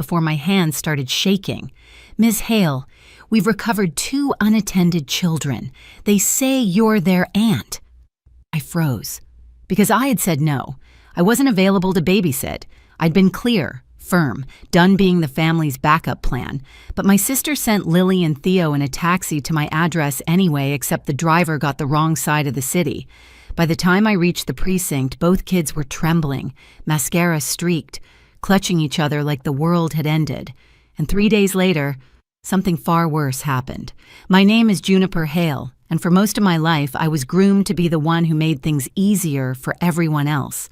before my hands started shaking. "Ms. Hale, we've recovered 2 unattended children. They say you're their aunt." I froze, because I had said no. I wasn't available to babysit. I'd been clear, firm, done being the family's backup plan. But my sister sent Lily and Theo in a taxi to my address anyway, except the driver got the wrong side of the city. By the time I reached the precinct, both kids were trembling, mascara streaked, clutching each other like the world had ended. And 3 days later, something far worse happened. My name is Juniper Hale, and for most of my life, I was groomed to be the one who made things easier for everyone else.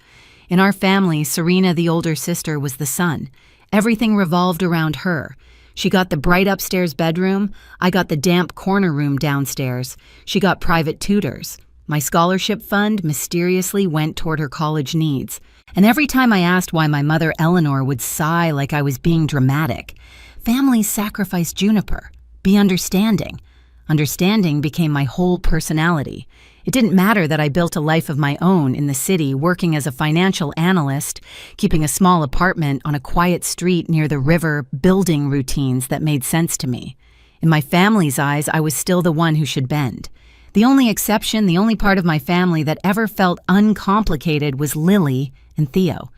In our family, Serena, the older sister, was the sun. Everything revolved around her. She got the bright upstairs bedroom. I got the damp corner room downstairs. She got private tutors. My scholarship fund mysteriously went toward her college needs. And every time I asked why my mother Eleanor would sigh like I was being dramatic, families sacrificed Juniper. Be understanding. Understanding became my whole personality. It didn't matter that I built a life of my own in the city, working as a financial analyst, keeping a small apartment on a quiet street near the river, building routines that made sense to me. In my family's eyes, I was still the one who should bend. The only exception, the only part of my family that ever felt uncomplicated was Lily and Theo.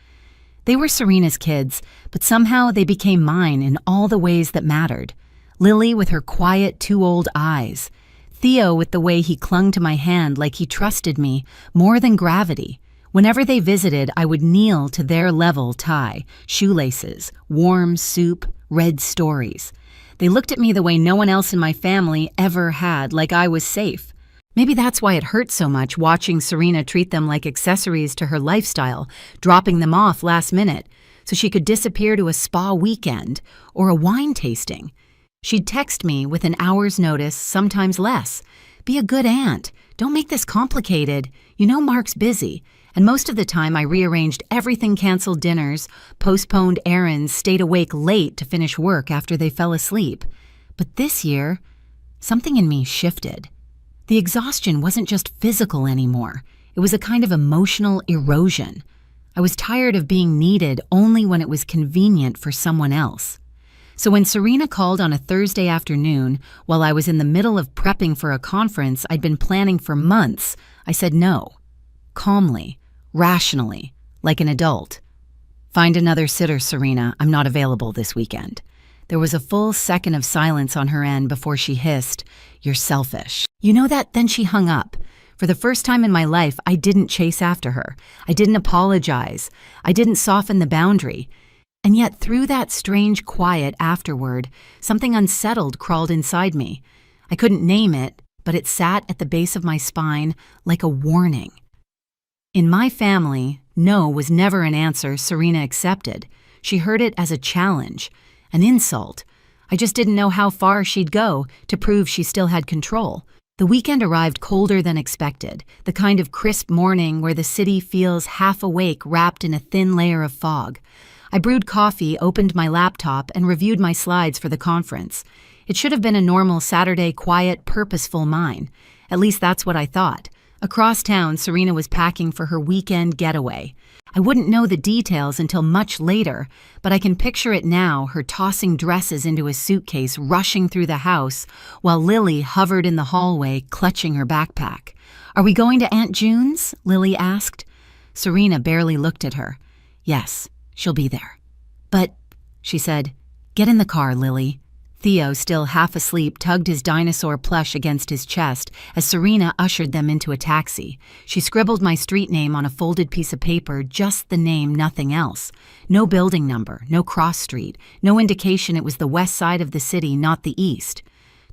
They were Serena's kids, but somehow they became mine in all the ways that mattered. Lily with her quiet, too-old eyes. Theo with the way he clung to my hand like he trusted me more than gravity. Whenever they visited, I would kneel to their level tie, shoelaces, warm soup, read stories. They looked at me the way no one else in my family ever had, like I was safe. Maybe that's why it hurt so much watching Serena treat them like accessories to her lifestyle, dropping them off last minute so she could disappear to a spa weekend or a wine tasting. She'd text me with an hour's notice, sometimes less. "Be a good aunt. Don't make this complicated. You know Mark's busy." And most of the time I rearranged everything, canceled dinners, postponed errands, stayed awake late to finish work after they fell asleep. But this year, something in me shifted. The exhaustion wasn't just physical anymore. It was a kind of emotional erosion. I was tired of being needed only when it was convenient for someone else. So when Serena called on a Thursday afternoon, while I was in the middle of prepping for a conference I'd been planning for months, I said no. Calmly, rationally, like an adult. "Find another sitter, Serena. I'm not available this weekend." There was a full second of silence on her end before she hissed, "You're selfish." "You know that?" Then she hung up. For the first time in my life, I didn't chase after her. I didn't apologize. I didn't soften the boundary. And yet through that strange quiet afterward, something unsettled crawled inside me. I couldn't name it, but it sat at the base of my spine like a warning. In my family, no was never an answer Serena accepted. She heard it as a challenge, an insult. I just didn't know how far she'd go to prove she still had control. The weekend arrived colder than expected, the kind of crisp morning where the city feels half awake wrapped in a thin layer of fog. I brewed coffee, opened my laptop, and reviewed my slides for the conference. It should have been a normal Saturday, quiet, purposeful mine. At least that's what I thought. Across town, Serena was packing for her weekend getaway. I wouldn't know the details until much later, but I can picture it now, her tossing dresses into a suitcase, rushing through the house, while Lily hovered in the hallway, clutching her backpack. "Are we going to Aunt June's?" Lily asked. Serena barely looked at her. "Yes. She'll be there." "But," she said, "get in the car, Lily." Theo, still half asleep, tugged his dinosaur plush against his chest as Serena ushered them into a taxi. She scribbled my street name on a folded piece of paper, just the name, nothing else. No building number, no cross street, no indication it was the west side of the city, not the east.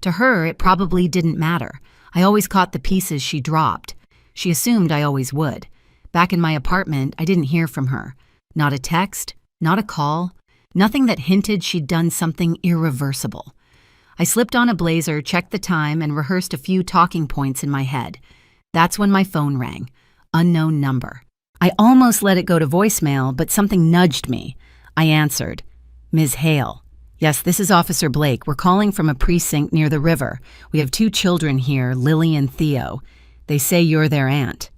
To her, it probably didn't matter. I always caught the pieces she dropped. She assumed I always would. Back in my apartment, I didn't hear from her. Not a text, not a call, nothing that hinted she'd done something irreversible. I slipped on a blazer, checked the time, and rehearsed a few talking points in my head. That's when my phone rang. Unknown number. I almost let it go to voicemail, but something nudged me. I answered. "Ms. Hale." "Yes, this is Officer Blake. We're calling from a precinct near the river. We have 2 children here, Lily and Theo. They say you're their aunt."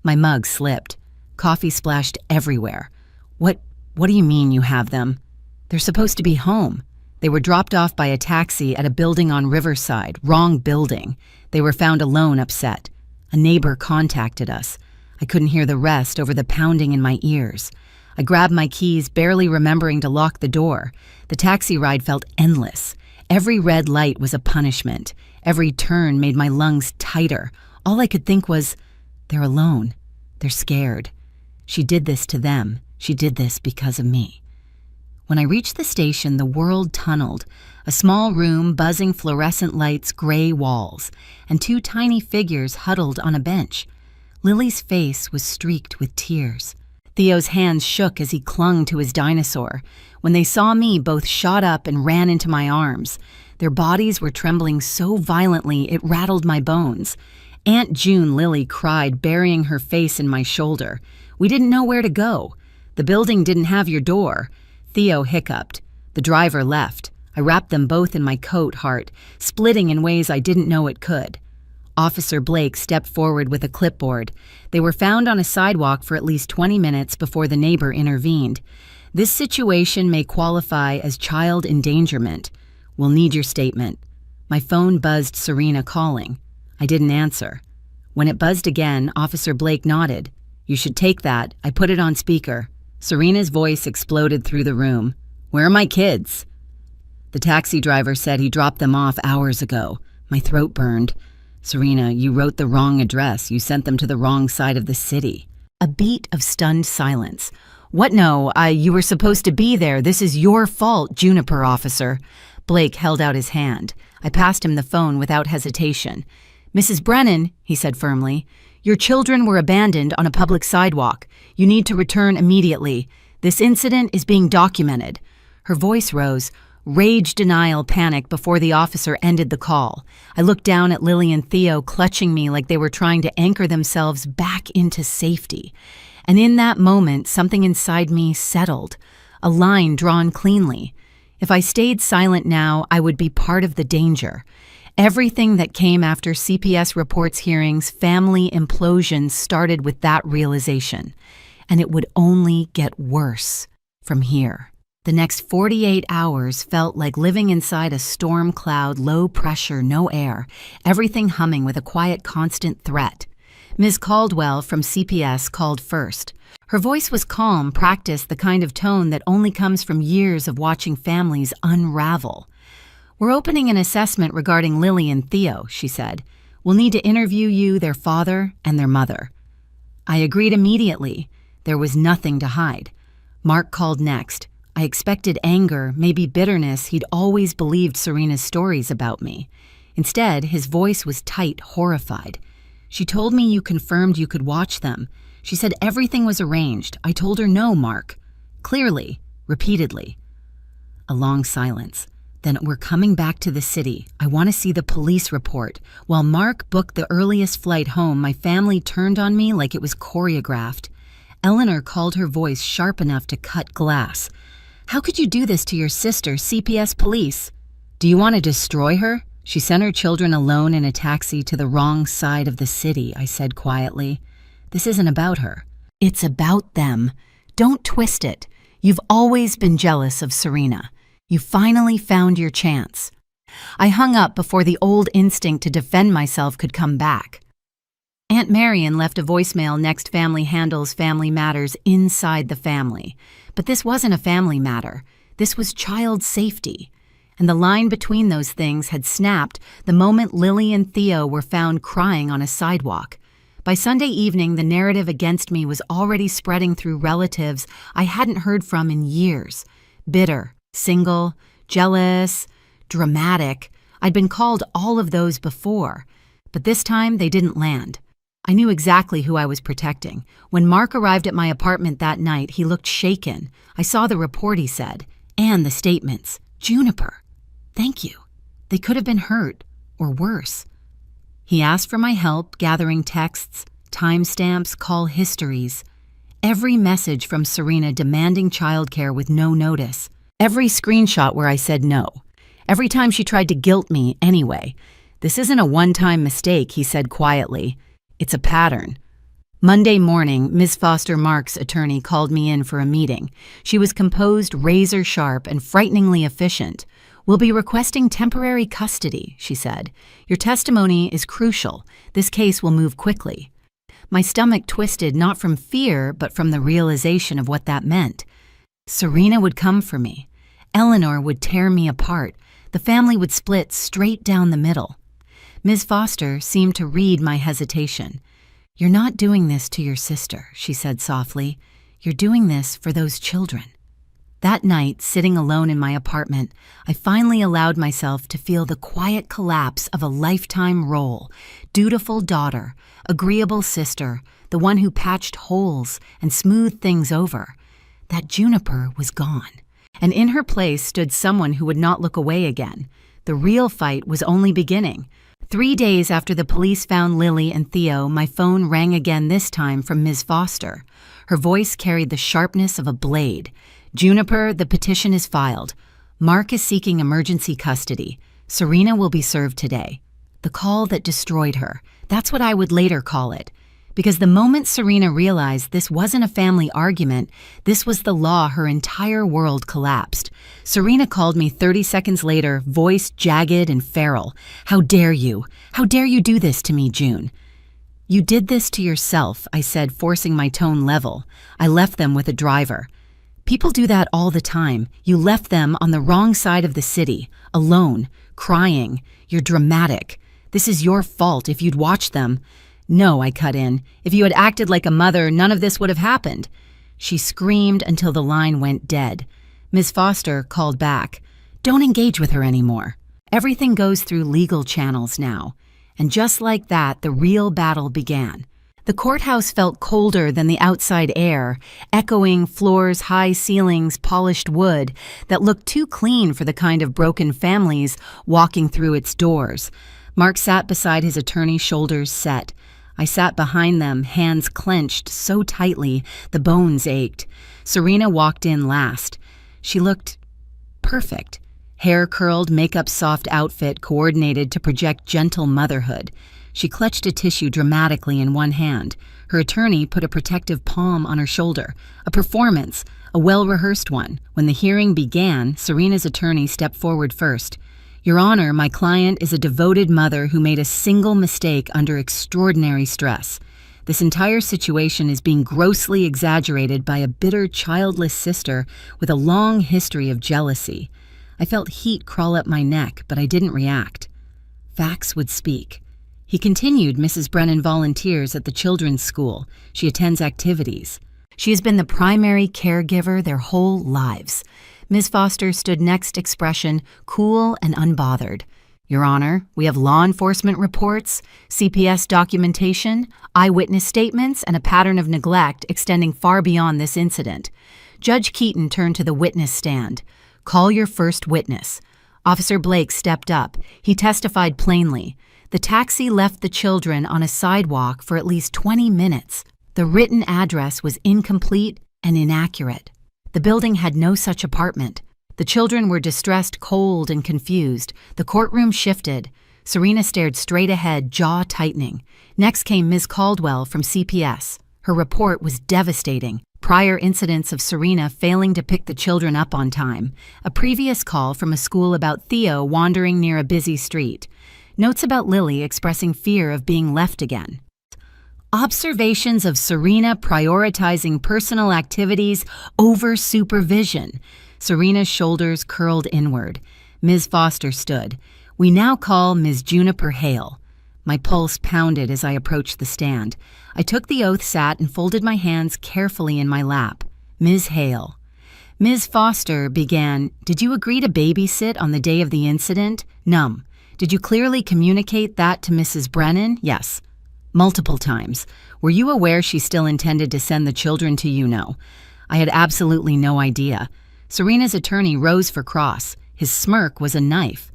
My mug slipped. Coffee splashed everywhere. What do you mean you have them?" They're supposed to be home. They were dropped off by a taxi at a building on Riverside. Wrong building. They were found alone, upset. A neighbor contacted us. I couldn't hear the rest over the pounding in my ears. I grabbed my keys, barely remembering to lock the door. The taxi ride felt endless. Every red light was a punishment. Every turn made my lungs tighter. All I could think was, they're alone. They're scared. She did this to them. She did this because of me. When I reached the station, the world tunneled. A small room, buzzing fluorescent lights, gray walls, and two tiny figures huddled on a bench. Lily's face was streaked with tears. Theo's hands shook as he clung to his dinosaur. When they saw me, both shot up and ran into my arms. Their bodies were trembling so violently it rattled my bones. Aunt June Lily cried, burying her face in my shoulder. We didn't know where to go. The building didn't have your door. Theo hiccuped. The driver left. I wrapped them both in my coat, heart, splitting in ways I didn't know it could. Officer Blake stepped forward with a clipboard. They were found on a sidewalk for at least 20 minutes before the neighbor intervened. This situation may qualify as child endangerment. We'll need your statement. My phone buzzed Serena calling. I didn't answer. When it buzzed again, Officer Blake nodded. You should take that. I put it on speaker. Serena's voice exploded through the room. Where are my kids? The taxi driver said he dropped them off hours ago. My throat burned. Serena, you wrote the wrong address. You sent them to the wrong side of the city. A beat of stunned silence. What no? You were supposed to be there. This is your fault, Juniper officer. Blake held out his hand. I passed him the phone without hesitation. Mrs. Brennan, he said firmly, your children were abandoned on a public sidewalk. You need to return immediately. This incident is being documented. Her voice rose. Rage, denial, panic before the officer ended the call. I looked down at Lily and Theo clutching me like they were trying to anchor themselves back into safety. And in that moment, something inside me settled, a line drawn cleanly. If I stayed silent now, I would be part of the danger. Everything that came after CPS reports hearings, family implosions started with that realization. And it would only get worse from here. The next 48 hours felt like living inside a storm cloud, low pressure, no air, everything humming with a quiet, constant threat. Ms. Caldwell from CPS called first. Her voice was calm, practiced, the kind of tone that only comes from years of watching families unravel. We're opening an assessment regarding Lily and Theo, she said. We'll need to interview you, their father, and their mother. I agreed immediately. There was nothing to hide. Mark called next. I expected anger, maybe bitterness. He'd always believed Serena's stories about me. Instead, his voice was tight, horrified. She told me you confirmed you could watch them. She said everything was arranged. I told her no, Mark. Clearly, repeatedly. A long silence. Then we're coming back to the city. I want to see the police report. While Mark booked the earliest flight home, my family turned on me like it was choreographed. Eleanor called her voice sharp enough to cut glass. How could you do this to your sister, CPS police? Do you want to destroy her? She sent her children alone in a taxi to the wrong side of the city, I said quietly. This isn't about her. It's about them. Don't twist it. You've always been jealous of Serena. You finally found your chance. I hung up before the old instinct to defend myself could come back. Aunt Marion left a voicemail. Next family handles family matters inside the family. But this wasn't a family matter. This was child safety. And the line between those things had snapped the moment Lily and Theo were found crying on a sidewalk. By Sunday evening, the narrative against me was already spreading through relatives I hadn't heard from in years. Bitter, single, jealous, dramatic. I'd been called all of those before. But this time, they didn't land. I knew exactly who I was protecting. When Mark arrived at my apartment that night, he looked shaken. I saw the report, he said, and the statements. Juniper. Thank you. They could have been hurt, or worse. He asked for my help gathering texts, timestamps, call histories. Every message from Serena demanding childcare with no notice. Every screenshot where I said no. Every time she tried to guilt me anyway. This isn't a one-time mistake, he said quietly. It's a pattern. Monday morning, Ms. Foster Mark's attorney called me in for a meeting. She was composed, razor-sharp, and frighteningly efficient. "We'll be requesting temporary custody," she said. "Your testimony is crucial. This case will move quickly." My stomach twisted not from fear, but from the realization of what that meant. Serena would come for me. Eleanor would tear me apart. The family would split straight down the middle. Ms. Foster seemed to read my hesitation. "You're not doing this to your sister," she said softly. "You're doing this for those children." That night, sitting alone in my apartment, I finally allowed myself to feel the quiet collapse of a lifetime role: dutiful daughter, agreeable sister, the one who patched holes and smoothed things over. That Juniper was gone, and in her place stood someone who would not look away again. The real fight was only beginning. 3 days after the police found Lily and Theo, my phone rang again, this time from Ms. Foster. Her voice carried the sharpness of a blade. "Juniper, the petition is filed. Mark is seeking emergency custody. Serena will be served today." The call that destroyed her. That's what I would later call it. Because the moment Serena realized this wasn't a family argument, this was the law, her entire world collapsed. Serena called me 30 seconds later, voice jagged and feral. "How dare you? How dare you do this to me, June?" "You did this to yourself," I said, forcing my tone level. "I left them with a driver." "People do that all the time. You left them on the wrong side of the city, alone, crying. You're dramatic. This is your fault if you'd watched them." "No," I cut in. "If you had acted like a mother, none of this would have happened." She screamed until the line went dead. Ms. Foster called back. "Don't engage with her anymore. Everything goes through legal channels now." And just like that, the real battle began. The courthouse felt colder than the outside air, echoing floors, high ceilings, polished wood that looked too clean for the kind of broken families walking through its doors. Mark sat beside his attorney, shoulders set. I sat behind them, hands clenched so tightly the bones ached. Serena walked in last. She looked perfect. Hair curled, makeup soft outfit coordinated to project gentle motherhood. She clutched a tissue dramatically in one hand. Her attorney put a protective palm on her shoulder. A performance, a well-rehearsed one. When the hearing began, Serena's attorney stepped forward first. "Your Honor, my client is a devoted mother who made a single mistake under extraordinary stress. This entire situation is being grossly exaggerated by a bitter, childless sister with a long history of jealousy." I felt heat crawl up my neck, but I didn't react. Facts would speak. He continued, "Mrs. Brennan volunteers at the children's school. She attends activities. She has been the primary caregiver their whole lives." Ms. Foster stood next, expression cool and unbothered. "Your Honor, we have law enforcement reports, CPS documentation, eyewitness statements, and a pattern of neglect extending far beyond this incident." Judge Keaton turned to the witness stand. "Call your first witness." Officer Blake stepped up. He testified plainly. The taxi left the children on a sidewalk for at least 20 minutes. The written address was incomplete and inaccurate. The building had no such apartment. The children were distressed, cold, and confused. The courtroom shifted. Serena stared straight ahead, jaw tightening. Next came Ms. Caldwell from CPS. Her report was devastating. Prior incidents of Serena failing to pick the children up on time. A previous call from a school about Theo wandering near a busy street. Notes about Lily expressing fear of being left again. Observations of Serena prioritizing personal activities over supervision. Serena's shoulders curled inward. Ms. Foster stood. "We now call Ms. Juniper Hale." My pulse pounded as I approached the stand. I took the oath, sat, and folded my hands carefully in my lap. "Ms. Hale." Ms. Foster began, "Did you agree to babysit on the day of the incident?" "Num." "Did you clearly communicate that to Mrs. Brennan?" "Yes." "Multiple times. Were you aware she still intended to send the children to you?" "No." I had absolutely no idea. Serena's attorney rose for cross. His smirk was a knife.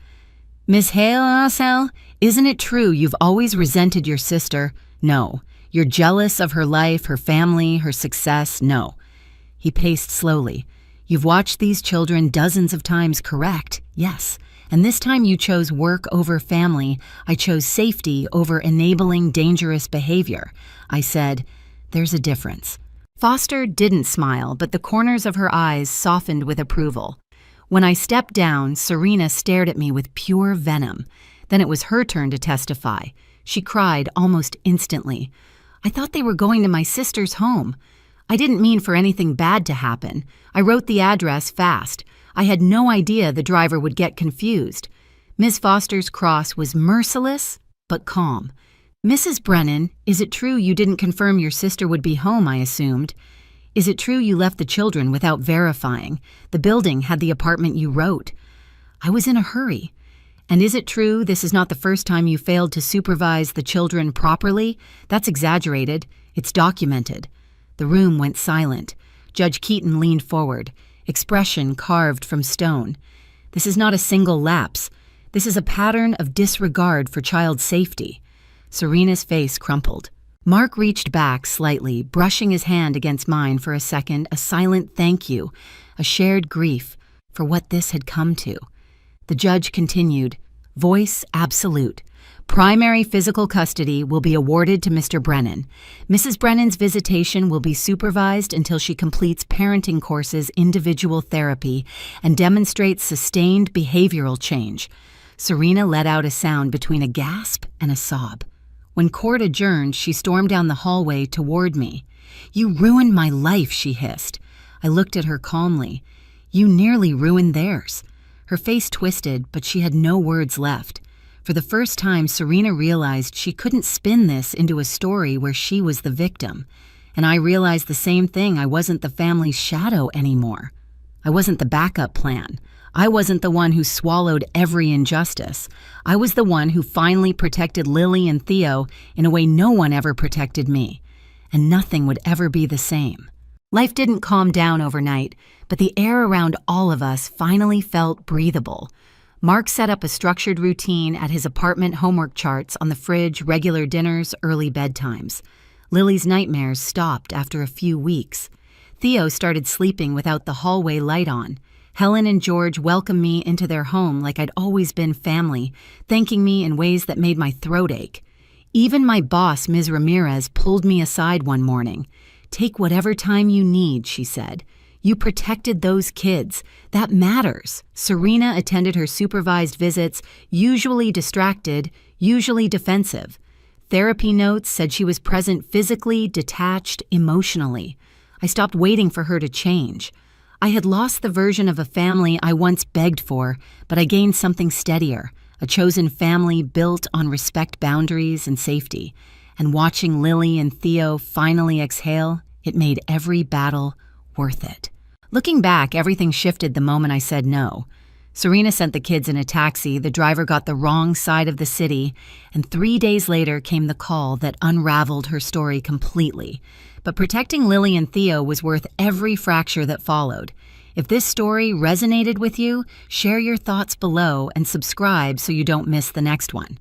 "Miss Hale, isn't it true you've always resented your sister?" "No." "You're jealous of her life, her family, her success?" "No." He paced slowly. "You've watched these children dozens of times, correct?" "Yes. And this time you chose work over family. I chose safety over enabling dangerous behavior." I said, There's a difference. Foster didn't smile, but the corners of her eyes softened with approval. When I stepped down, Serena stared at me with pure venom. Then it was her turn to testify. She cried almost instantly. I thought they were going to my sister's home. I didn't mean for anything bad to happen. I wrote the address fast. I had no idea the driver would get confused. Ms. Foster's cross was merciless, but calm. Mrs. Brennan, is it true you didn't confirm your sister would be home, I assumed? Is it true you left the children without verifying? The building had the apartment you wrote. I was in a hurry. And is it true this is not the first time you failed to supervise the children properly? That's exaggerated. It's documented. The room went silent. Judge Keaton leaned forward, expression carved from stone. This is not a single lapse. This is a pattern of disregard for child safety. Serena's face crumpled. Mark reached back slightly, brushing his hand against mine for a second, a silent thank you, a shared grief for what this had come to. The judge continued, voice absolute. Primary physical custody will be awarded to Mr. Brennan. Mrs. Brennan's visitation will be supervised until she completes parenting courses, individual therapy, and demonstrates sustained behavioral change. Serena let out a sound between a gasp and a sob. When court adjourned, she stormed down the hallway toward me. You ruined my life, she hissed. I looked at her calmly. You nearly ruined theirs. Her face twisted, but she had no words left. For the first time, Serena realized she couldn't spin this into a story where she was the victim. And I realized the same thing. I wasn't the family's shadow anymore. I wasn't the backup plan. I wasn't the one who swallowed every injustice. I was the one who finally protected Lily and Theo in a way no one ever protected me. And nothing would ever be the same. Life didn't calm down overnight, but the air around all of us finally felt breathable. Mark set up a structured routine at his apartment, homework charts on the fridge, regular dinners, early bedtimes. Lily's nightmares stopped after a few weeks. Theo started sleeping without the hallway light on. Helen and George welcomed me into their home like I'd always been family, thanking me in ways that made my throat ache. Even my boss, Ms. Ramirez, pulled me aside one morning. Take whatever time you need, she said. You protected those kids. That matters. Serena attended her supervised visits, usually distracted, usually defensive. Therapy notes said she was present physically, detached, emotionally. I stopped waiting for her to change. I had lost the version of a family I once begged for, but I gained something steadier, a chosen family built on respect, boundaries, and safety. And watching Lily and Theo finally exhale, it made every battle worth it. Looking back, everything shifted the moment I said no. Serena sent the kids in a taxi, the driver got the wrong side of the city, and 3 days later came the call that unraveled her story completely. But protecting Lily and Theo was worth every fracture that followed. If this story resonated with you, share your thoughts below and subscribe so you don't miss the next one.